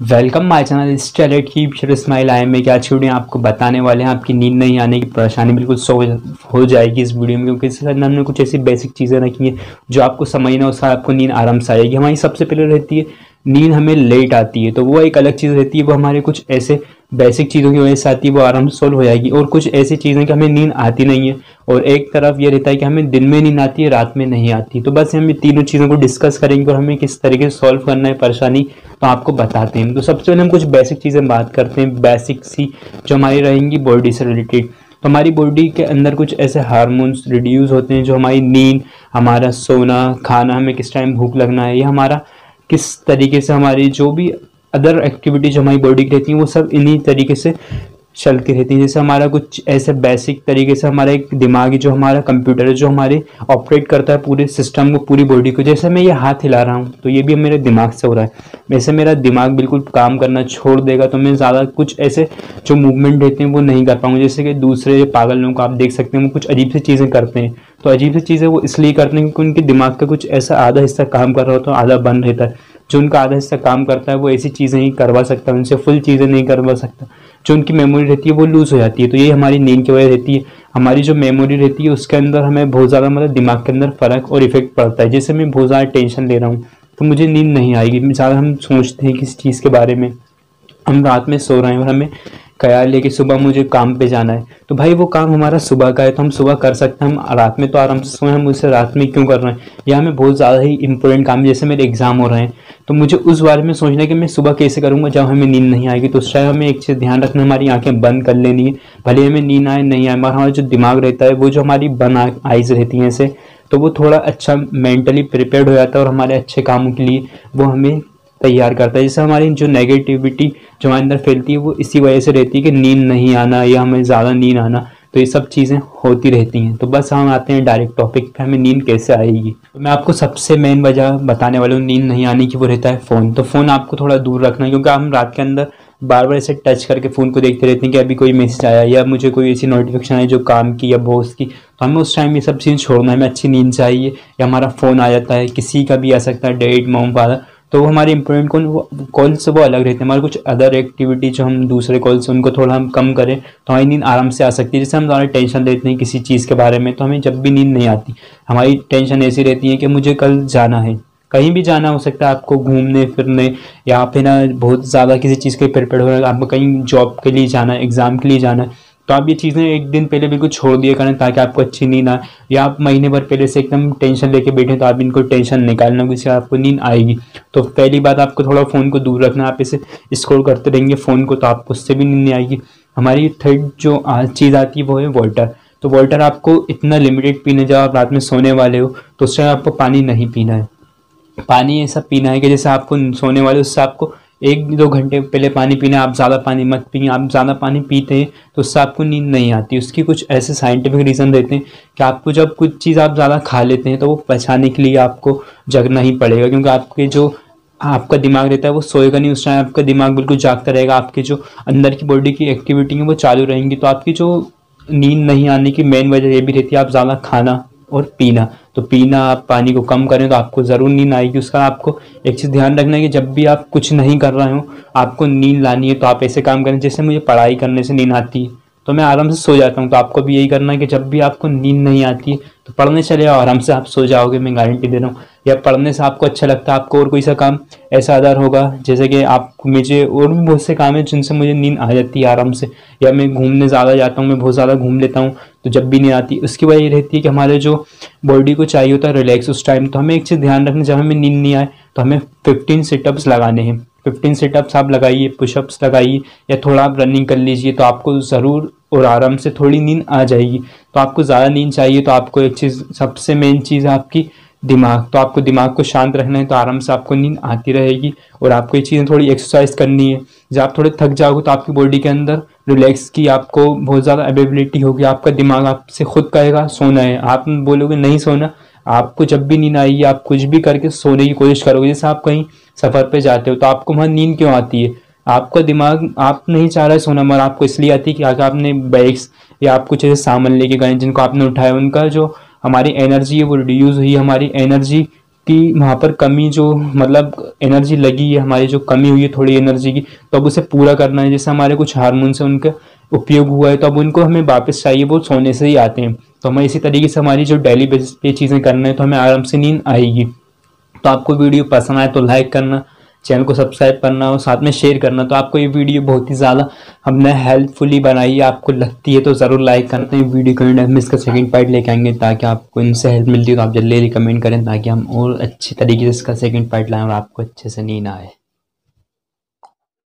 Welcome my channel stellate की smile आई में क्या छूटें आपको बताने वाले हैं। आपकी नींद नहीं आने की परेशानी बिल्कुल सॉल्व हो जाएगी इस वीडियो में, क्योंकि इसके अंदर हमने कुछ ऐसी बेसिक चीज़ें रखी हैं जो आपको समझना, उससे आपको नींद आराम से आएगी। हमारी सबसे पहले रहती है नींद हमें लेट आती है, तो वो एक अलग चीज़ रहती है, वो हमारे कुछ ऐसे बेसिक चीज़ों की वजह से आती है, वो आराम से सोल्व हो जाएगी। और कुछ ऐसी चीज़ें कि हमें नींद आती नहीं है, और एक तरफ ये रहता है कि हमें दिन में नींद आती है, रात में नहीं आती। तो बस हम ये तीनों चीज़ों को डिस्कस करेंगे और हमें किस तरीके से सॉल्व करना है परेशानी, तो आपको बताते हैं। तो सबसे पहले हम कुछ बेसिक चीज़ें बात करते हैं, बेसिक सी जो हमारी रहेंगी बॉडी से रिलेटेड। तो हमारी बॉडी के अंदर कुछ ऐसे हार्मोन्स रिड्यूस होते हैं जो हमारी नींद, हमारा सोना, खाना, हमें किस टाइम भूख लगना है, या हमारा किस तरीके से हमारी जो भी अदर एक्टिविटी जो हमारी बॉडी की रहती है वो सब इन्हीं तरीके से चलती रहती है। जैसे हमारा कुछ ऐसे बेसिक तरीके से हमारा एक दिमाग है जो हमारा कंप्यूटर है, जो हमारे ऑपरेट करता है पूरे सिस्टम को, पूरी बॉडी को। जैसे मैं ये हाथ हिला रहा हूँ तो ये भी मेरे दिमाग से हो रहा है। वैसे मेरा दिमाग बिल्कुल काम करना छोड़ देगा तो मैं ज़्यादा कुछ ऐसे जो मूवमेंट रहते हैं वो नहीं कर पाऊंगा। जैसे कि दूसरे पागल लोगों को आप देख सकते हैं, वो कुछ अजीब सी चीज़ें करते हैं। तो अजीब सी चीज़ें वो इसलिए करते हैं क्योंकि उनके दिमाग का कुछ ऐसा आधा हिस्सा काम कर रहा होता है, आधा बंद रहता है। जो उनका आधा हिस्सा काम करता है वो ऐसी चीज़ें ही करवा सकता है, उनसे फुल चीज़ें नहीं करवा सकता। जो उनकी मेमोरी रहती है वो लूज़ हो जाती है। तो ये हमारी नींद की वजह रहती है। हमारी जो मेमोरी रहती है उसके अंदर हमें बहुत ज़्यादा मतलब दिमाग के अंदर फ़र्क और इफेक्ट पड़ता है। जैसे मैं बहुत ज़्यादा टेंशन ले रहा हूँ तो मुझे नींद नहीं आएगी। ज़्यादा हम सोचते हैं किसी चीज़ के बारे में, हम रात में सो रहे हैं और हमें ख्याल है कि सुबह मुझे काम पे जाना है, तो भाई वो काम हमारा सुबह का है तो हम सुबह कर सकते हैं। हम रात में तो आराम से सोएं, हम उसे रात में क्यों कर रहे हैं? या हमें बहुत ज़्यादा ही इंपॉर्टेंट काम है, जैसे मेरे एग्जाम हो रहे हैं तो मुझे उस बारे में सोचना है कि मैं सुबह कैसे करूँगा जब हमें नींद नहीं आएगी। तो उस टाइम हमें एक चीज़ ध्यान रखना, हमारी आंखें बंद कर लेनी है, भले हमें नींद आए नहीं आए, मगर हमारा जो दिमाग रहता है वो जो हमारी बंद आइज़ रहती हैं ऐसे, तो वो थोड़ा अच्छा मेंटली प्रिपेयर्ड हो जाता है और हमारे अच्छे कामों के लिए वो हमें तैयार करता है। जैसे हमारी जो नेगेटिविटी जो हमारे अंदर फैलती है वो इसी वजह से रहती है कि नींद नहीं आना या हमें ज़्यादा नींद आना, तो ये सब चीज़ें होती रहती हैं। तो बस हम आते हैं डायरेक्ट टॉपिक पे, हमें नींद कैसे आएगी। तो मैं आपको सबसे मेन वजह बताने वाला हूँ नींद नहीं आने की, वो रहता है फ़ोन। तो फ़ोन आपको थोड़ा दूर रखना है, क्योंकि हम रात के अंदर बार बार ऐसे टच करके फ़ोन को देखते रहते हैं कि अभी कोई मैसेज आया या मुझे कोई ऐसी नोटिफिकेशन आई जो काम की या बॉस की। तो हमें उस टाइम ये सब चीज़ छोड़ना है, हमें अच्छी नींद चाहिए। या हमारा फ़ोन आ जाता है, किसी का भी आ सकता है, डैड, मॉम, फादर, तो हमारे इंपॉर्टेंट कॉल से वो अलग रहते हैं। हमारे कुछ अदर एक्टिविटी जो हम दूसरे कॉल से उनको थोड़ा हम कम करें तो हमारी नींद आराम से आ सकती है। जैसे हम ज़्यादा टेंशन लेते हैं किसी चीज़ के बारे में, तो हमें जब भी नींद नहीं आती, हमारी टेंशन ऐसी रहती है कि मुझे कल जाना है, कहीं भी जाना हो सकता है आपको, घूमने फिरने, या फिर ना बहुत ज़्यादा किसी चीज़ के प्रिपेयर हो रहा है, आपको कहीं जॉब के लिए जाना है, एग्ज़ाम के लिए जाना है, तो आप ये चीज़ें एक दिन पहले बिल्कुल छोड़ दिया करें ताकि आपको अच्छी नींद आए। या आप महीने भर पहले से एकदम टेंशन लेके बैठे तो आप इनको टेंशन निकालना, जिससे आपको नींद आएगी। तो पहली बात, आपको थोड़ा फ़ोन को दूर रखना। आप इसे स्क्रॉल करते रहेंगे फ़ोन को तो आपको उससे भी नींद नहीं आएगी। हमारी थर्ड जो चीज़ आती है वो है वाटर। तो वाटर आपको इतना लिमिटेड पीने, जब आप रात में सोने वाले हो तो उस टाइम आपको पानी नहीं पीना है। पानी ऐसा पीना है कि जैसे आपको सोने वाले उससे आपको 1-2 घंटे पहले पानी पीना है। आप ज़्यादा पानी मत पिए। आप ज़्यादा पानी पीते हैं तो उससे आपको नींद नहीं आती। उसकी कुछ ऐसे साइंटिफिक रीज़न देते हैं कि आपको जब कुछ चीज़ आप ज़्यादा खा लेते हैं तो वो पचाने के लिए आपको जगना ही पड़ेगा, क्योंकि आपके जो आपका दिमाग रहता है वो सोएगा नहीं, उस टाइम आपका दिमाग बिल्कुल जागता रहेगा। आपके जो अंदर की बॉडी की एक्टिविटी है वो चालू रहेंगी। तो आपकी जो नींद नहीं आने की मेन वजह ये भी रहती है आप ज़्यादा खाना और पीना। तो पीना, आप पानी को कम करें तो आपको ज़रूर नींद आएगी। उसका आपको एक चीज़ ध्यान रखना है कि जब भी आप कुछ नहीं कर रहे हो, आपको नींद लानी है तो आप ऐसे काम करें। जैसे मुझे पढ़ाई करने से नींद आती है तो मैं आराम से सो जाता हूँ, तो आपको भी यही करना है कि जब भी आपको नींद नहीं आती है तो पढ़ने चले जाओ, आराम से आप सो जाओगे, मैं गारंटी दे रहा हूँ। या पढ़ने से आपको अच्छा लगता है, आपको और कोई सा काम ऐसा अदर होगा, जैसे कि आप, मुझे और भी बहुत से काम है जिनसे मुझे नींद आ जाती है आराम से। या मैं घूमने ज़्यादा जाता हूँ, मैं बहुत ज़्यादा घूम लेता हूँ तो जब भी नींद आती है। उसकी वजह ये रहती है कि हमारे जो बॉडी को चाहिए होता है रिलैक्स उस टाइम। तो हमें एक चीज़ ध्यान रखना, जब हमें नींद नहीं आए तो हमें 15 सिटअप्स लगाने हैं। 15 सिटअप्स आप लगाइए, पुशअप्स लगाइए, या थोड़ा आप रनिंग कर लीजिए, तो आपको ज़रूर और आराम से थोड़ी नींद आ जाएगी। तो आपको ज़्यादा नींद चाहिए तो आपको एक चीज़, सबसे मेन चीज़ है आपकी दिमाग। तो आपको दिमाग को शांत रखना है तो आराम से आपको नींद आती रहेगी। और आपको ये चीज़ें थोड़ी एक्सरसाइज करनी है। जब आप थोड़े थक जाओगे तो आपकी बॉडी के अंदर रिलैक्स की आपको बहुत ज़्यादा एबिलिटी होगी। आपका दिमाग आपसे खुद कहेगा सोना है, आप बोलोगे नहीं सोना। आपको जब भी नींद आएगी आप कुछ भी करके सोने की कोशिश करोगे। जैसे आप कहीं सफ़र पे जाते हो तो आपको वहाँ नींद क्यों आती है? आपका दिमाग, आप नहीं चाह रहे सोना, मगर आपको इसलिए आती है कि अगर आपने बैग्स या आप कुछ ऐसे सामान लेके गए जिनको आपने उठाया, उनका जो हमारी एनर्जी है वो रिड्यूस हुई, हमारी एनर्जी कि वहाँ पर कमी जो मतलब एनर्जी लगी है, हमारी जो कमी हुई है थोड़ी एनर्जी की, तो अब उसे पूरा करना है। जैसे हमारे कुछ हार्मोन्स हैं उनका उपयोग हुआ है, तो अब उनको हमें वापस चाहिए, वो सोने से ही आते हैं। तो हमें इसी तरीके से हमारी जो डेली बेसिस पे चीज़ें करना है तो हमें आराम से नींद आएगी। तो आपको वीडियो पसंद आए तो लाइक करना, चैनल को सब्सक्राइब करना और साथ में शेयर करना। तो आपको ये वीडियो बहुत ही ज़्यादा हमने हेल्पफुली बनाई है, आपको लगती है तो ज़रूर लाइक करना। ये वीडियो कमेंट में इसका सेकंड पार्ट लेके आएंगे, ताकि आपको इनसे हेल्प मिलती है तो आप जल्दी कमेंट करें, ताकि हम और अच्छी तरीके से इसका सेकंड पार्ट लाएं और आपको अच्छे से नींद आए।